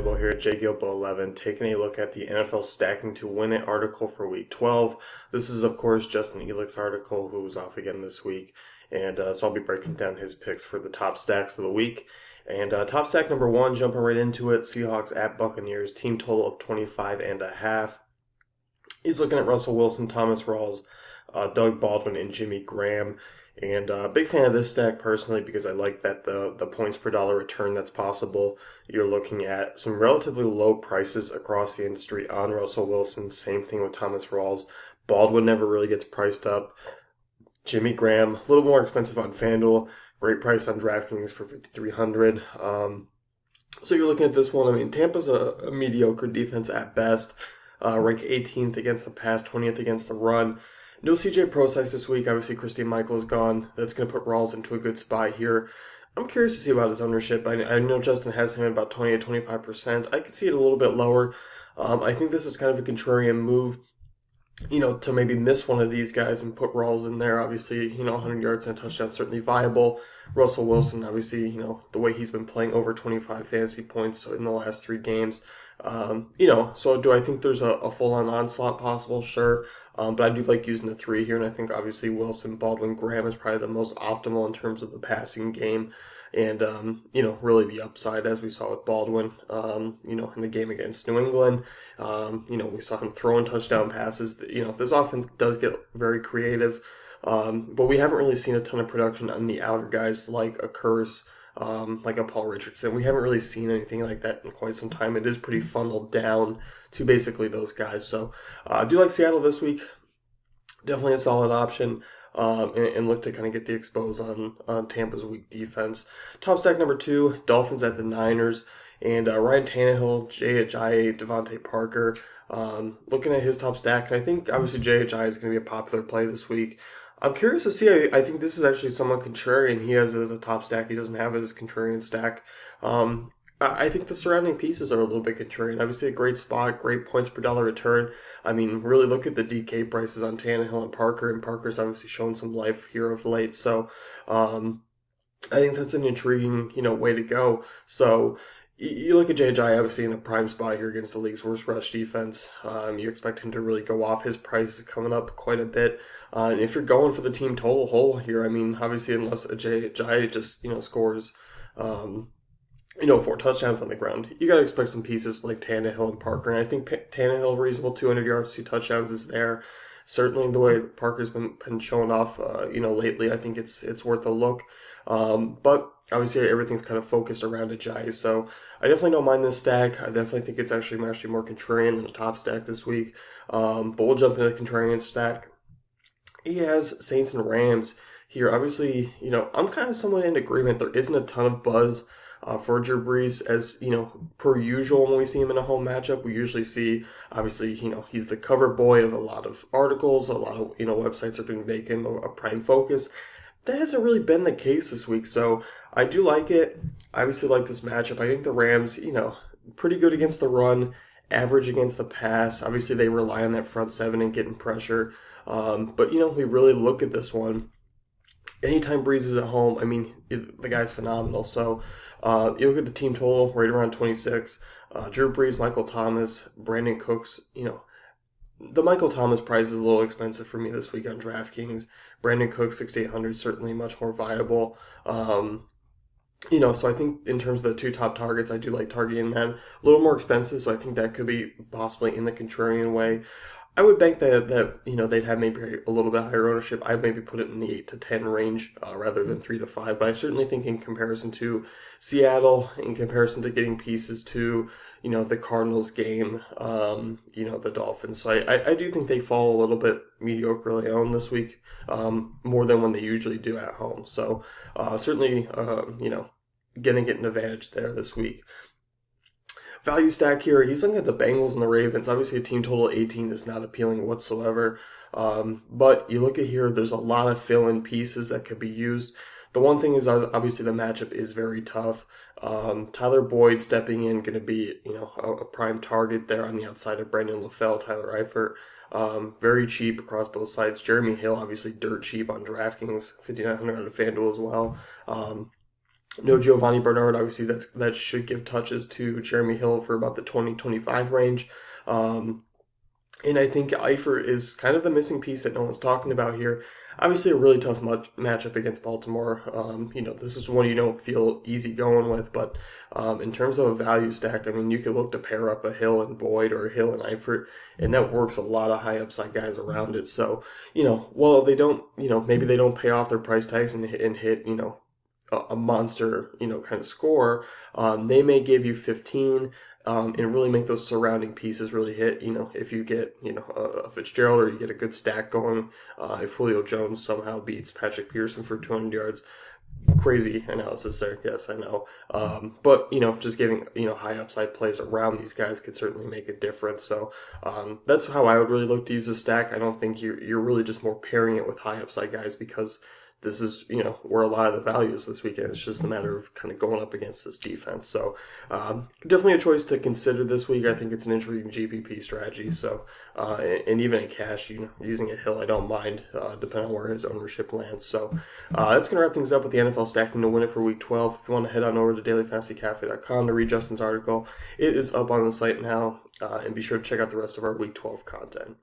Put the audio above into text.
Gilbo here at jgilbo11, taking a look at the NFL Stacking to Win It article for Week 12. This is, of course, Justin Elick's article, who was off again this week, and so I'll be breaking down his picks for the top stacks of the week. And top stack number one, jumping right into it, Seahawks at Buccaneers, team total of 25.5. He's looking at Russell Wilson, Thomas Rawls, Doug Baldwin, and Jimmy Graham. And big fan of this stack personally because I like that the points per dollar return that's possible. You're looking at some relatively low prices across the industry on Russell Wilson. Same thing with Thomas Rawls. Baldwin never really gets priced up. Jimmy Graham, a little more expensive on FanDuel. Great price on DraftKings for $5,300. So you're looking at this one. I mean, Tampa's a mediocre defense at best. Ranked 18th against the pass, 20th against the run. No CJ Procise this week. Obviously, Christine Michael is gone. That's going to put Rawls into a good spot here. I'm curious to see about his ownership. I know Justin has him at about 20 to 25%. I could see it a little bit lower. I think this is kind of a contrarian move, to maybe miss one of these guys and put Rawls in there. Obviously, 100 yards and a touchdown, certainly viable. Russell Wilson, obviously, the way he's been playing, over 25 fantasy points in the last 3 games. So do I think there's a full-on onslaught possible? Sure. But I do like using the 3 here, and I think obviously Wilson, Baldwin, Graham is probably the most optimal in terms of the passing game. And, really the upside, as we saw with Baldwin, in the game against New England. We saw him throwing touchdown passes. This offense does get very creative, but we haven't really seen a ton of production on the outer guys like a Curse, like a Paul Richardson. We haven't really seen anything like that in quite some time. It is pretty funneled down to basically those guys. So I do like Seattle this week. Definitely a solid option. And look to kind of get the expose on Tampa's weak defense. Top stack number 2, Dolphins at the Niners. And Ryan Tannehill, Jay Ajayi, Devontae Parker. Looking at his top stack, and I think obviously Jay Ajayi is going to be a popular play this week. I'm curious to see. I think this is actually somewhat contrarian. He has it as a top stack. He doesn't have it as contrarian stack. I think the surrounding pieces are a little bit contrarian. Obviously, a great spot, great points per dollar return. I mean, really look at the DK prices on Tannehill and Parker, and Parker's obviously shown some life here of late. So, I think that's an intriguing, way to go. So, you look at JJ obviously in a prime spot here against the league's worst rush defense. You expect him to really go off. His price is coming up quite a bit. And if you're going for the team total whole here, I mean, obviously unless Ajayi just, scores, 4 touchdowns on the ground, you got to expect some pieces like Tannehill and Parker. And I think Tannehill, reasonable 200 yards, 2 touchdowns is there. Certainly the way Parker's been showing off, lately, I think it's worth a look. But obviously everything's kind of focused around Ajayi, so I definitely don't mind this stack. I definitely think it's actually more contrarian than a top stack this week. But we'll jump into the contrarian stack. He has Saints and Rams here. Obviously, I'm kind of somewhat in agreement. There isn't a ton of buzz for Drew Brees, as per usual. When we see him in a home matchup, we usually see, obviously, he's the cover boy of a lot of articles. A lot of websites are going to make him a prime focus. That hasn't really been the case this week, so I do like it. I obviously like this matchup. I think the Rams, pretty good against the run, average against the pass. Obviously, they rely on that front 7 and getting pressure. But we really look at this one. Anytime Brees is at home, I mean, the guy's phenomenal. So you look at the team total, right around 26. Drew Brees, Michael Thomas, Brandon Cooks, the Michael Thomas price is a little expensive for me this week on DraftKings. Brandon Cooks, 6,800, certainly much more viable. So I think in terms of the 2 top targets, I do like targeting them. A little more expensive, so I think that could be possibly in the contrarian way. I would bank that they'd have maybe a little bit higher ownership. I'd maybe put it in the 8 to 10 range rather than 3 to 5. But I certainly think in comparison to Seattle, in comparison to getting pieces to the Cardinals game, the Dolphins. So I do think they fall a little bit mediocrely owned this week, more than when they usually do at home. So certainly, going to get an advantage there this week. Value stack here, he's looking at the Bengals and the Ravens. Obviously, a team total 18 is not appealing whatsoever. But you look at here, there's a lot of fill-in pieces that could be used. The one thing is obviously the matchup is very tough. Tyler Boyd stepping in, going to be a prime target there on the outside of Brandon LaFell, Tyler Eifert. Very cheap across both sides. Jeremy Hill, obviously dirt cheap on DraftKings, $5,900 out of FanDuel as well. No Giovanni Bernard, obviously that should give touches to Jeremy Hill for about the 2025 range. Um, and I think Eifert is kind of the missing piece that no one's talking about here. Obviously, a really tough matchup against Baltimore. This is one you don't feel easy going with, but in terms of a value stack, I mean, you could look to pair up a Hill and Boyd or a Hill and Eifert, and that works a lot of high upside guys around it. So, while they don't, maybe they don't pay off their price tags and hit, a monster, kind of score, they may give you 15 and really make those surrounding pieces really hit. If you get, a Fitzgerald or you get a good stack going, if Julio Jones somehow beats Patrick Peterson for 200 yards, crazy analysis there. Yes, I know. But, just giving, high upside plays around these guys could certainly make a difference. So that's how I would really look to use a stack. I don't think you're really just more pairing it with high upside guys because this is, where a lot of the value is this weekend. It's just a matter of kind of going up against this defense. So definitely a choice to consider this week. I think it's an intriguing GPP strategy. So, and even in cash, using a Hill, I don't mind, depending on where his ownership lands. So that's going to wrap things up with the NFL stacking to win it for week 12. If you want to head on over to dailyfantasycafe.com to read Justin's article, it is up on the site now. And be sure to check out the rest of our week 12 content.